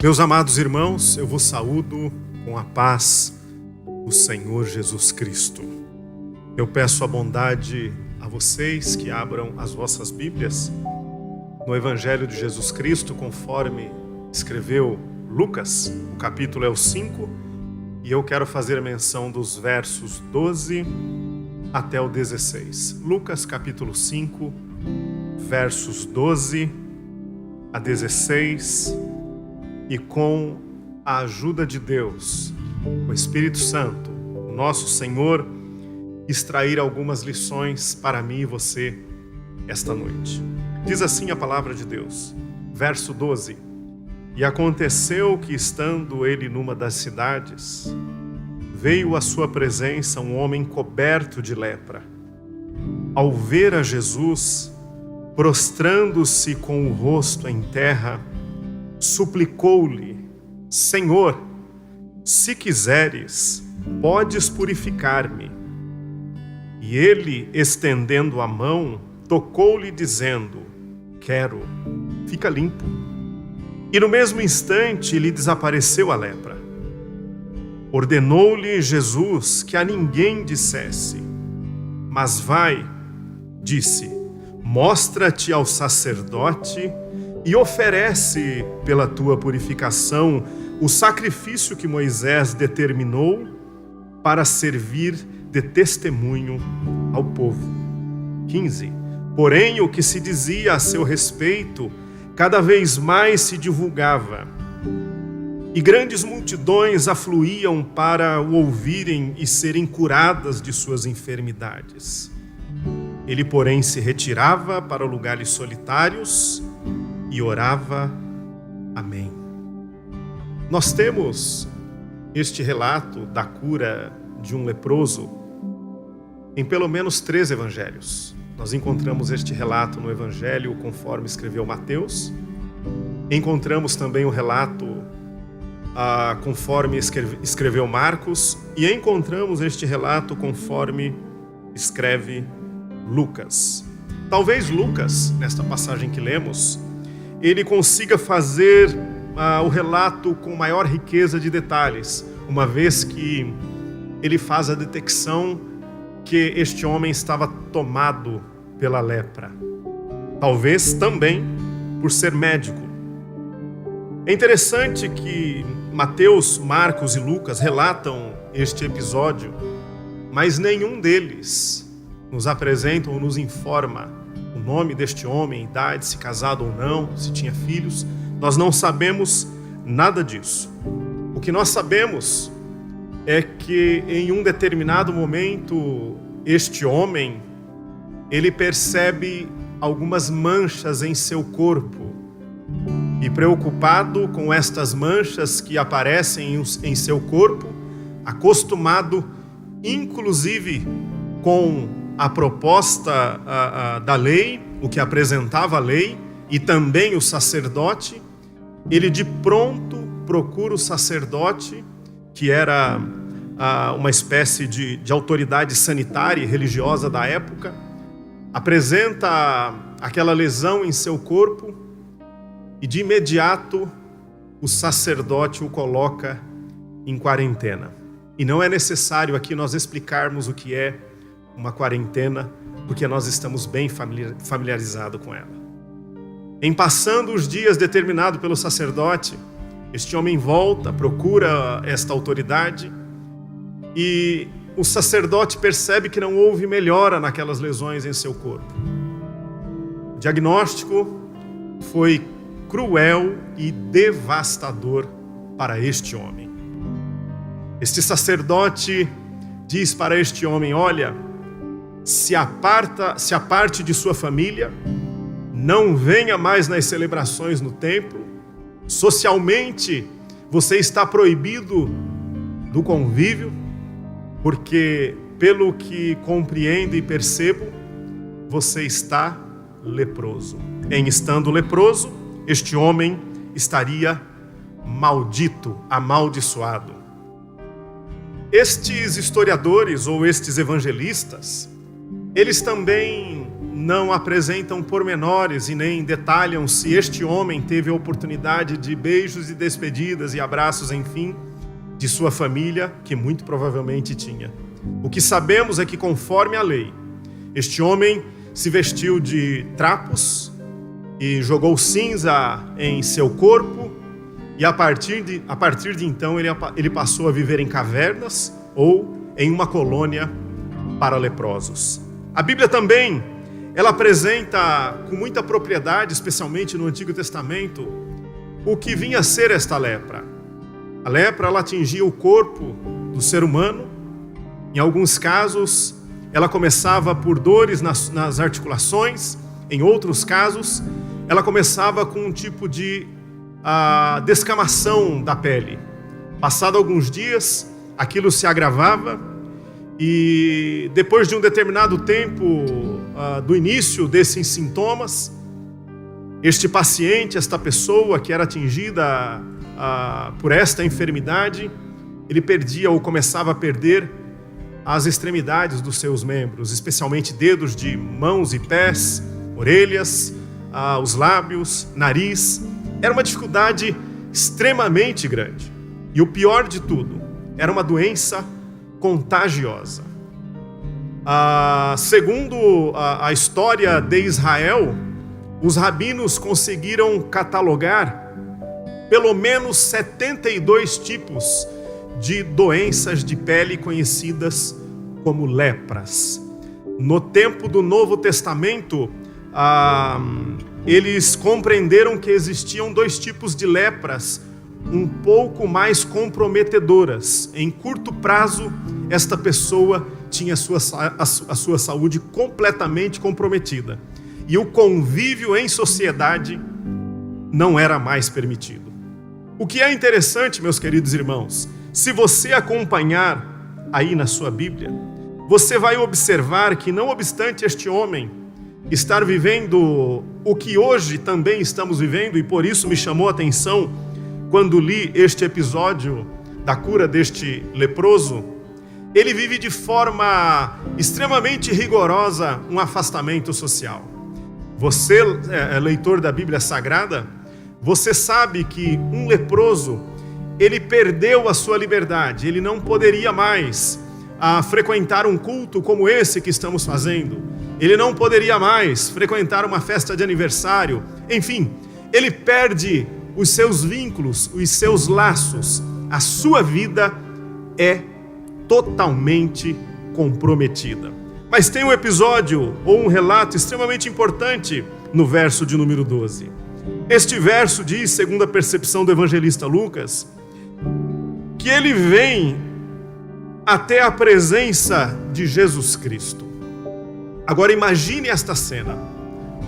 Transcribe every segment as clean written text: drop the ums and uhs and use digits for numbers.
Meus amados irmãos, eu vos saúdo com a paz do Senhor Jesus Cristo. Eu peço a bondade a vocês que abram as vossas Bíblias no Evangelho de Jesus Cristo, conforme escreveu Lucas. O capítulo é o 5 e eu quero fazer menção dos versos 12 até o 16. Lucas capítulo 5, versos 12 a 16. E com a ajuda de Deus, o Espírito Santo, o nosso Senhor, extrair algumas lições para mim e você esta noite. Diz assim a palavra de Deus, verso 12. E aconteceu que, estando ele numa das cidades, veio à sua presença um homem coberto de lepra. Ao ver a Jesus, prostrando-se com o rosto em terra, suplicou-lhe: Senhor, se quiseres, podes purificar-me. E ele, estendendo a mão, tocou-lhe, dizendo: Quero, fica limpo. E no mesmo instante lhe desapareceu a lepra. Ordenou-lhe Jesus que a ninguém dissesse, mas vai, disse, mostra-te ao sacerdote e oferece pela tua purificação o sacrifício que Moisés determinou para servir de testemunho ao povo. 15. Porém, o que se dizia a seu respeito cada vez mais se divulgava, e grandes multidões afluíam para o ouvirem e serem curadas de suas enfermidades. Ele, porém, se retirava para lugares solitários e orava. Amém. Nós temos este relato da cura de um leproso em pelo menos 3 evangelhos. Nós encontramos este relato no evangelho conforme escreveu Mateus. Encontramos também o relato conforme escreveu Marcos. E encontramos este relato conforme escreve Lucas. Talvez Lucas, nesta passagem que lemos, ele consiga fazer o relato com maior riqueza de detalhes, uma vez que ele faz a detecção que este homem estava tomado pela lepra. Talvez também por ser médico. É interessante que Mateus, Marcos e Lucas relatam este episódio, mas nenhum deles nos apresenta ou nos informa o nome deste homem, idade, se casado ou não, se tinha filhos. Nós não sabemos nada disso. O que nós sabemos é que em um determinado momento este homem, ele percebe algumas manchas em seu corpo. E preocupado com estas manchas que aparecem em seu corpo, acostumado inclusive com a proposta da lei, o que apresentava a lei, e também o sacerdote, ele de pronto procura o sacerdote, que era uma espécie de autoridade sanitária e religiosa da época, apresenta aquela lesão em seu corpo e de imediato o sacerdote o coloca em quarentena. E não é necessário aqui nós explicarmos o que é uma quarentena, porque nós estamos bem familiarizados com ela. Em passando os dias determinados pelo sacerdote, este homem volta, procura esta autoridade e o sacerdote percebe que não houve melhora naquelas lesões em seu corpo. O diagnóstico foi cruel e devastador para este homem. Este sacerdote diz para este homem: olha, se aparte de sua família, não venha mais nas celebrações no templo, socialmente você está proibido do convívio, porque pelo que compreendo e percebo, você está leproso. Em estando leproso, este homem estaria maldito, amaldiçoado. Estes historiadores ou estes evangelistas, eles também não apresentam pormenores e nem detalham se este homem teve a oportunidade de beijos e despedidas e abraços, enfim, de sua família, que muito provavelmente tinha. O que sabemos é que, conforme a lei, este homem se vestiu de trapos e jogou cinza em seu corpo, e a partir de então ele passou a viver em cavernas ou em uma colônia para leprosos. A Bíblia também, ela apresenta com muita propriedade, especialmente no Antigo Testamento, o que vinha a ser esta lepra. A lepra, ela atingia o corpo do ser humano. Em alguns casos, ela começava por dores nas articulações. Em outros casos, ela começava com um tipo de descamação da pele. Passado alguns dias, aquilo se agravava e depois de um determinado tempo do início desses sintomas, este paciente, esta pessoa que era atingida por esta enfermidade, ele perdia ou começava a perder as extremidades dos seus membros, especialmente dedos de mãos e pés, orelhas, os lábios, nariz. Era uma dificuldade extremamente grande. E o pior de tudo, era uma doença contagiosa. Segundo a história de Israel, os rabinos conseguiram catalogar pelo menos 72 tipos de doenças de pele conhecidas como lepras. No tempo do Novo Testamento, eles compreenderam que existiam 2 tipos de lepras um pouco mais comprometedoras. Em curto prazo, esta pessoa tinha a sua saúde completamente comprometida e o convívio em sociedade não era mais permitido. O que é interessante, meus queridos irmãos, se você acompanhar aí na sua Bíblia, você vai observar que, não obstante este homem estar vivendo o que hoje também estamos vivendo, e por isso me chamou a atenção quando li este episódio da cura deste leproso, ele vive de forma extremamente rigorosa um afastamento social. Você, leitor da Bíblia Sagrada, você sabe que um leproso, ele perdeu a sua liberdade, ele não poderia mais frequentar um culto como esse que estamos fazendo, ele não poderia mais frequentar uma festa de aniversário, enfim, ele perde os seus vínculos, os seus laços, a sua vida é totalmente comprometida. Mas tem um episódio ou um relato extremamente importante no verso de número 12. Este verso diz, segundo a percepção do evangelista Lucas, que ele vem até a presença de Jesus Cristo. Agora imagine esta cena: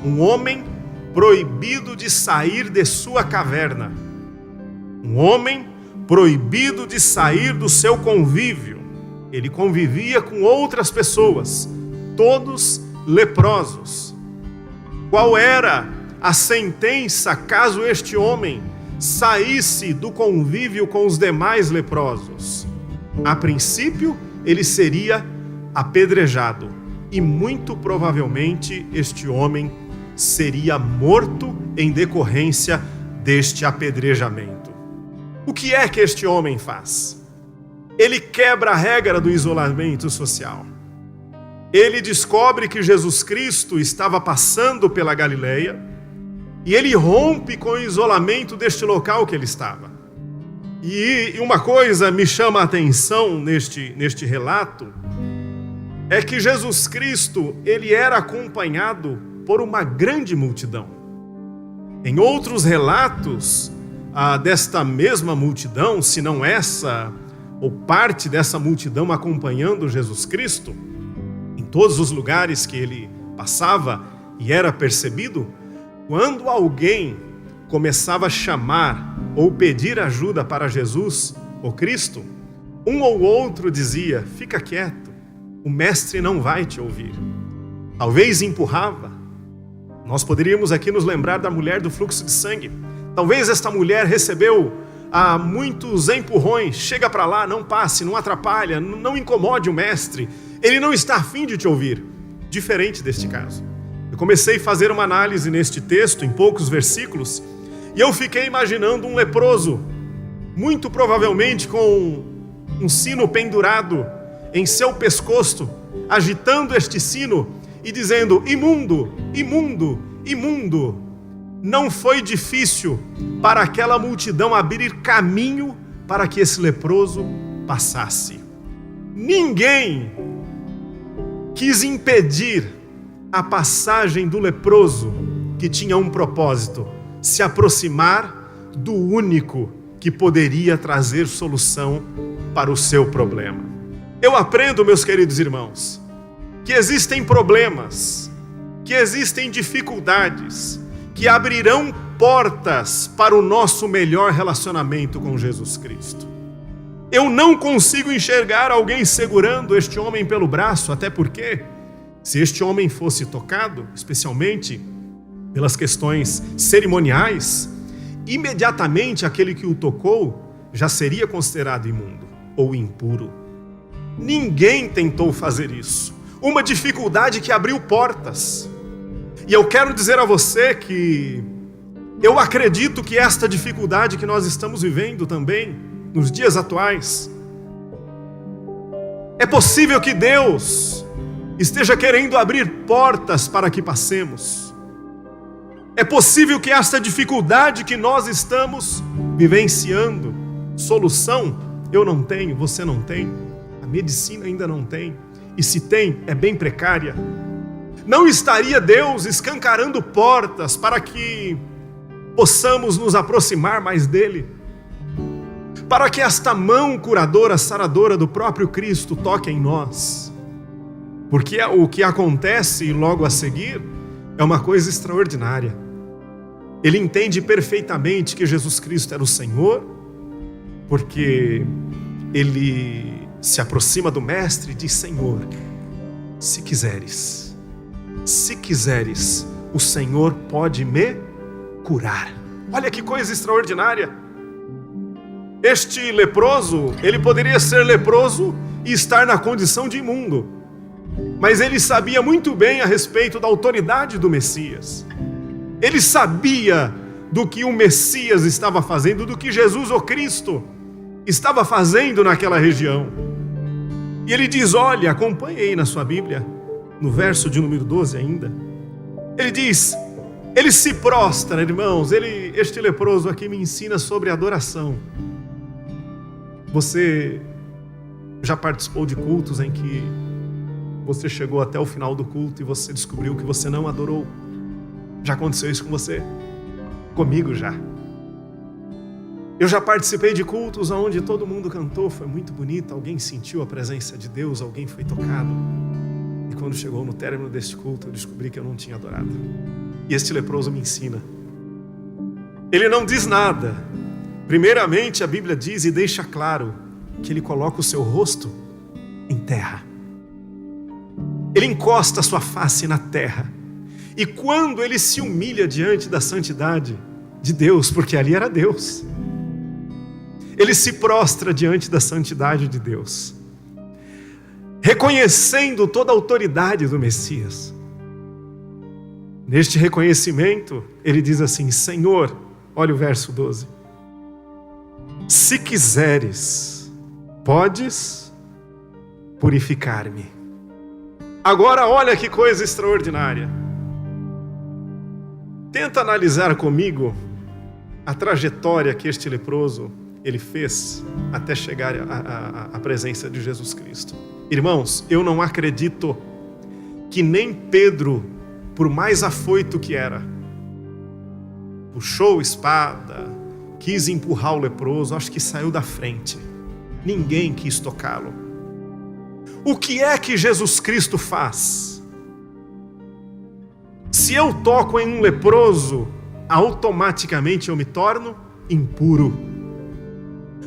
um homem proibido de sair de sua caverna, um homem proibido de sair do seu convívio. Ele convivia com outras pessoas, todos leprosos. Qual era a sentença caso este homem saísse do convívio com os demais leprosos? A princípio, ele seria apedrejado e muito provavelmente este homem seria morto em decorrência deste apedrejamento. O que é que este homem faz? Ele quebra a regra do isolamento social. Ele descobre que Jesus Cristo estava passando pela Galileia e ele rompe com o isolamento deste local que ele estava. E uma coisa me chama a atenção neste relato, é que Jesus Cristo, ele era acompanhado por uma grande multidão. Em outros relatos desta mesma multidão, se não essa, ou parte dessa multidão acompanhando Jesus Cristo, em todos os lugares que ele passava e era percebido, quando alguém começava a chamar ou pedir ajuda para Jesus, o Cristo, um ou outro dizia: fica quieto, o mestre não vai te ouvir. Talvez empurrava. Nós poderíamos aqui nos lembrar da mulher do fluxo de sangue. Talvez esta mulher recebeu muitos empurrões. Chega para lá, não passe, não atrapalha, não incomode o mestre. Ele não está a fim de te ouvir. Diferente deste caso. Eu comecei a fazer uma análise neste texto, em poucos versículos, e eu fiquei imaginando um leproso, muito provavelmente com um sino pendurado em seu pescoço, agitando este sino e dizendo: imundo, imundo, imundo. Não foi difícil para aquela multidão abrir caminho para que esse leproso passasse. Ninguém quis impedir a passagem do leproso, que tinha um propósito: se aproximar do único que poderia trazer solução para o seu problema. Eu aprendo, meus queridos irmãos, que existem problemas, que existem dificuldades, que abrirão portas para o nosso melhor relacionamento com Jesus Cristo. Eu não consigo enxergar alguém segurando este homem pelo braço, até porque, se este homem fosse tocado, especialmente pelas questões cerimoniais, imediatamente aquele que o tocou já seria considerado imundo ou impuro. Ninguém tentou fazer isso. Uma dificuldade que abriu portas. E eu quero dizer a você que eu acredito que esta dificuldade que nós estamos vivendo também, nos dias atuais, é possível que Deus esteja querendo abrir portas para que passemos. É possível que esta dificuldade que nós estamos vivenciando, solução eu não tenho, você não tem, a medicina ainda não tem, e se tem, é bem precária. Não estaria Deus escancarando portas para que possamos nos aproximar mais dele? Para que esta mão curadora, saradora do próprio Cristo toque em nós? Porque o que acontece logo a seguir é uma coisa extraordinária. Ele entende perfeitamente que Jesus Cristo era o Senhor, porque ele se aproxima do Mestre e diz: Senhor, se quiseres, o Senhor pode me curar. Olha que coisa extraordinária. Este leproso, ele poderia ser leproso e estar na condição de imundo, mas ele sabia muito bem a respeito da autoridade do Messias. Ele sabia do que o Messias estava fazendo, do que Jesus, o Cristo, estava fazendo naquela região. E ele diz: olha, acompanhe aí na sua Bíblia, no verso de número 12 ainda. Ele diz, ele se prostra, irmãos, este leproso aqui me ensina sobre adoração. Você já participou de cultos em que você chegou até o final do culto e você descobriu que você não adorou? Já aconteceu isso com você? Comigo já. Eu já participei de cultos onde todo mundo cantou, foi muito bonito, alguém sentiu a presença de Deus, alguém foi tocado. E quando chegou no término deste culto, eu descobri que eu não tinha adorado. E este leproso me ensina. Ele não diz nada. Primeiramente, a Bíblia diz e deixa claro que ele coloca o seu rosto em terra. Ele encosta a sua face na terra. E quando ele se humilha diante da santidade de Deus, porque ali era Deus, ele se prostra diante da santidade de Deus, reconhecendo toda a autoridade do Messias. Neste reconhecimento, ele diz assim: Senhor, olha o verso 12, se quiseres, podes purificar-me. Agora olha que coisa extraordinária. Tenta analisar comigo a trajetória que este leproso ele fez até chegar à presença de Jesus Cristo. Irmãos, eu não acredito que nem Pedro, por mais afoito que era, puxou espada, quis empurrar o leproso, acho que saiu da frente. Ninguém quis tocá-lo. O que é que Jesus Cristo faz? Se eu toco em um leproso, automaticamente eu me torno impuro.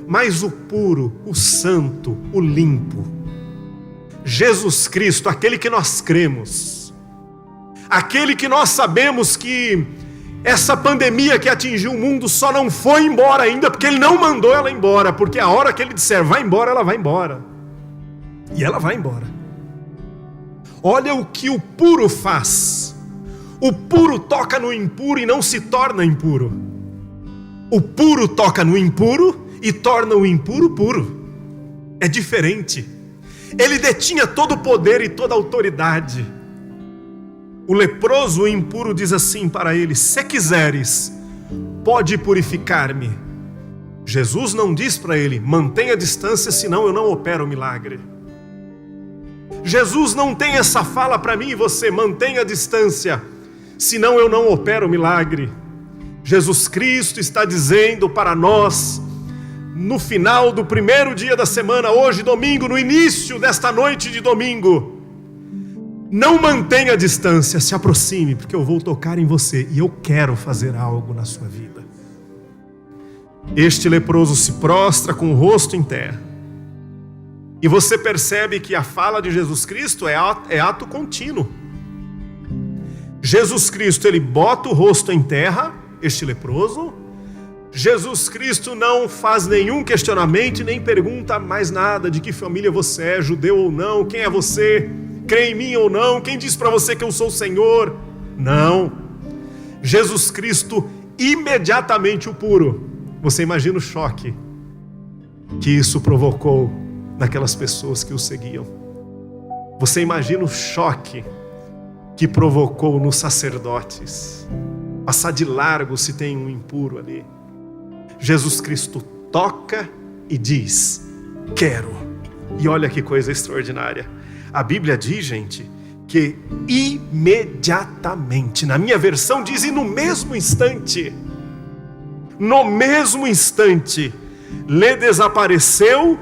Mas o puro, o santo, o limpo, Jesus Cristo, aquele que nós cremos, aquele que nós sabemos que essa pandemia que atingiu o mundo só não foi embora ainda porque Ele não mandou ela embora, porque a hora que Ele disser vai embora, ela vai embora. E ela vai embora. Olha o que o puro faz. O puro toca no impuro e não se torna impuro. O puro toca no impuro e torna o impuro puro. É diferente. Ele detinha todo o poder e toda a autoridade. O leproso, o impuro, diz assim para ele: se quiseres, pode purificar-me. Jesus não diz para ele: mantenha a distância, senão eu não opero o milagre. Jesus não tem essa fala para mim e você: mantenha a distância, senão eu não opero o milagre. Jesus Cristo está dizendo para nós, no final do primeiro dia da semana, hoje domingo, no início desta noite de domingo: não mantenha a distância, se aproxime, porque eu vou tocar em você e eu quero fazer algo na sua vida. Este leproso se prostra com o rosto em terra. E você percebe que a fala de Jesus Cristo é ato contínuo. Jesus Cristo, ele bota o rosto em terra, este leproso. Jesus Cristo não faz nenhum questionamento, nem pergunta mais nada de que família você é, judeu ou não, quem é você, crê em mim ou não, quem diz para você que eu sou o Senhor. Não. Jesus Cristo imediatamente o puro. Você imagina o choque que isso provocou naquelas pessoas que o seguiam. Você imagina o choque que provocou nos sacerdotes. Passar de largo se tem um impuro ali. Jesus Cristo toca e diz: quero. E olha que coisa extraordinária. A Bíblia diz, gente, que imediatamente, na minha versão diz, e no mesmo instante, lhe desapareceu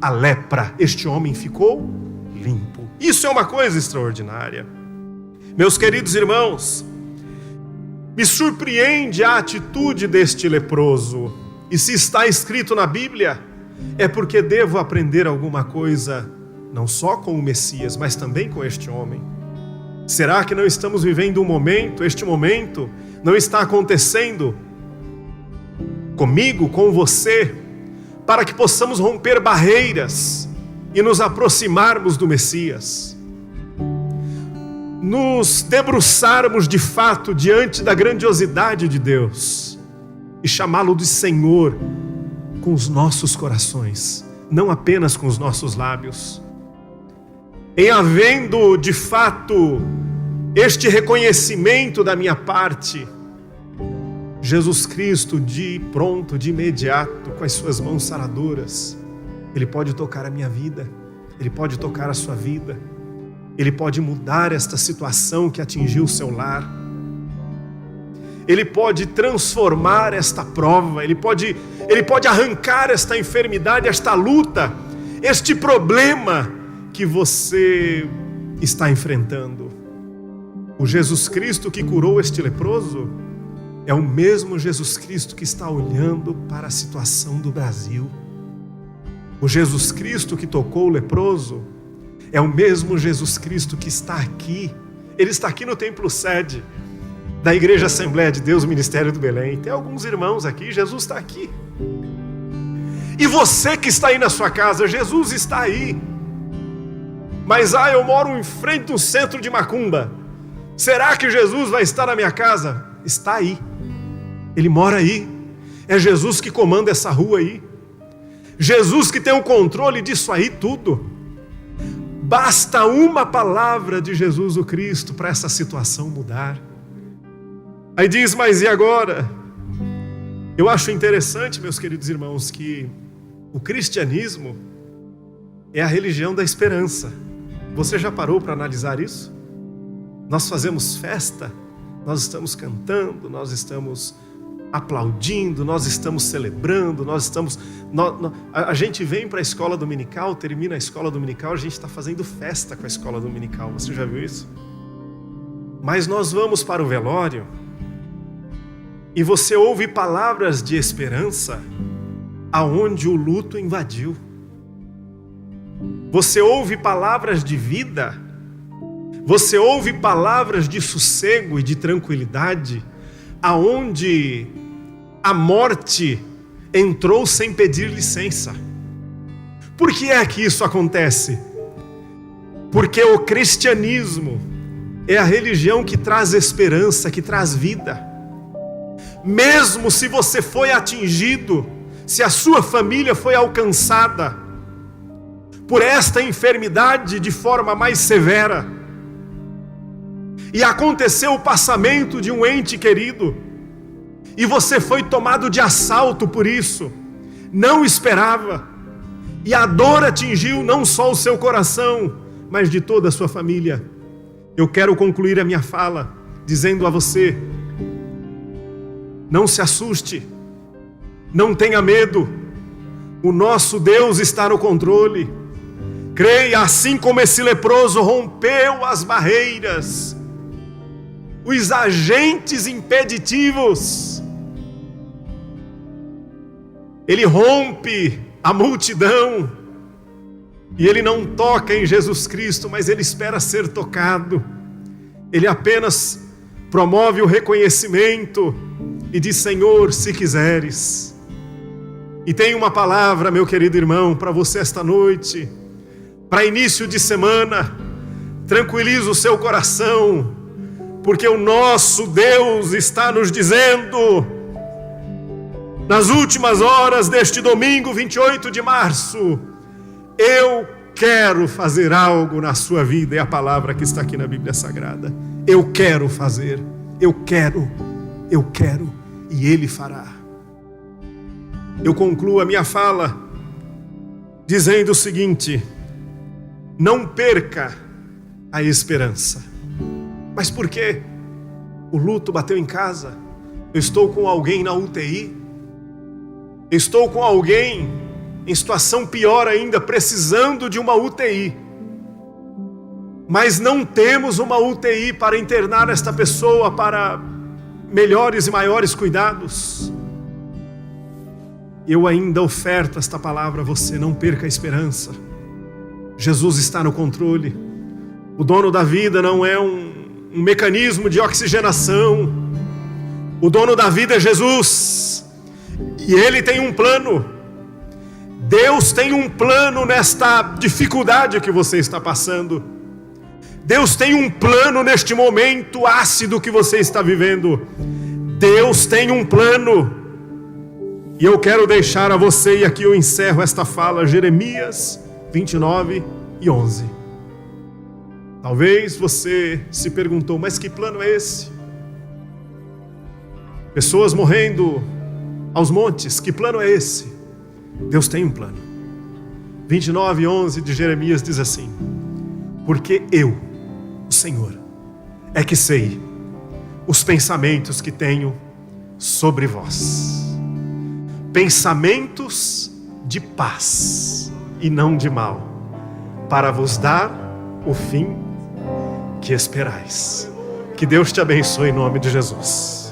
a lepra. Este homem ficou limpo. Isso é uma coisa extraordinária. Meus queridos irmãos, me surpreende a atitude deste leproso. E se está escrito na Bíblia, é porque devo aprender alguma coisa, não só com o Messias, mas também com este homem. Será que não estamos vivendo um momento, este momento não está acontecendo comigo, com você, para que possamos romper barreiras e nos aproximarmos do Messias? Nos debruçarmos de fato diante da grandiosidade de Deus e chamá-lo de Senhor com os nossos corações, não apenas com os nossos lábios. Em havendo de fato este reconhecimento da minha parte, Jesus Cristo de imediato, com as suas mãos saradoras, Ele pode tocar a minha vida, Ele pode tocar a sua vida, Ele pode mudar esta situação que atingiu o seu lar, Ele pode transformar esta prova, Ele pode arrancar esta enfermidade, esta luta, este problema que você está enfrentando. O Jesus Cristo que curou este leproso é o mesmo Jesus Cristo que está olhando para a situação do Brasil. O Jesus Cristo que tocou o leproso é o mesmo Jesus Cristo que está aqui. Ele está aqui no templo sede da Igreja Assembleia de Deus, Ministério do Belém. Tem alguns irmãos aqui, Jesus está aqui. E você que está aí na sua casa, Jesus está aí. Mas eu moro em frente a um centro de macumba. Será que Jesus vai estar na minha casa? Está aí. Ele mora aí. É Jesus que comanda essa rua aí. Jesus que tem o controle disso aí tudo. Basta uma palavra de Jesus o Cristo para essa situação mudar. Aí diz: mas e agora? Eu acho interessante, meus queridos irmãos, que o cristianismo é a religião da esperança. Você já parou para analisar isso? Nós fazemos festa, nós estamos cantando, nós estamos aplaudindo, nós estamos celebrando, a gente vem para a escola dominical, termina a escola dominical, a gente está fazendo festa com a escola dominical. Você já viu isso? Mas nós vamos para o velório e você ouve palavras de esperança aonde o luto invadiu. Você ouve palavras de vida, você ouve palavras de sossego e de tranquilidade aonde a morte entrou sem pedir licença. Por que é que isso acontece? Porque o cristianismo é a religião que traz esperança, que traz vida. Mesmo se você foi atingido, se a sua família foi alcançada por esta enfermidade de forma mais severa, e aconteceu o passamento de um ente querido, e você foi tomado de assalto por isso, não esperava, e a dor atingiu não só o seu coração, mas de toda a sua família. Eu quero concluir a minha fala dizendo a você: não se assuste, não tenha medo, o nosso Deus está no controle. Creia, assim como esse leproso rompeu as barreiras, os agentes impeditivos, ele rompe a multidão, e ele não toca em Jesus Cristo, mas ele espera ser tocado. Ele apenas promove o reconhecimento e diz: Senhor, se quiseres. E tem uma palavra, meu querido irmão, para você esta noite, para início de semana. Tranquiliza o seu coração, porque o nosso Deus está nos dizendo, nas últimas horas deste domingo 28 de março, eu quero fazer algo na sua vida. É a palavra que está aqui na Bíblia Sagrada. Eu quero fazer, eu quero, e Ele fará. Eu concluo a minha fala dizendo o seguinte: não perca a esperança. Mas por quê? O luto bateu em casa, eu estou com alguém na UTI, eu estou com alguém em situação pior ainda, precisando de uma UTI. Mas não temos uma UTI para internar esta pessoa para melhores e maiores cuidados. Eu ainda oferto esta palavra a você: não perca a esperança. Jesus está no controle. O dono da vida não é um mecanismo de oxigenação. O dono da vida é Jesus, e Ele tem um plano. Deus tem um plano nesta dificuldade que você está passando. Deus tem um plano neste momento ácido que você está vivendo. Deus tem um plano. E eu quero deixar a você, e aqui eu encerro esta fala, Jeremias 29:11. Talvez você se perguntou: mas que plano é esse? Pessoas morrendo aos montes, que plano é esse? Deus tem um plano. 29:11 de Jeremias diz assim: porque eu, o Senhor, é que sei os pensamentos que tenho sobre vós, pensamentos de paz e não de mal, para vos dar o fim que esperais. Que Deus te abençoe em nome de Jesus.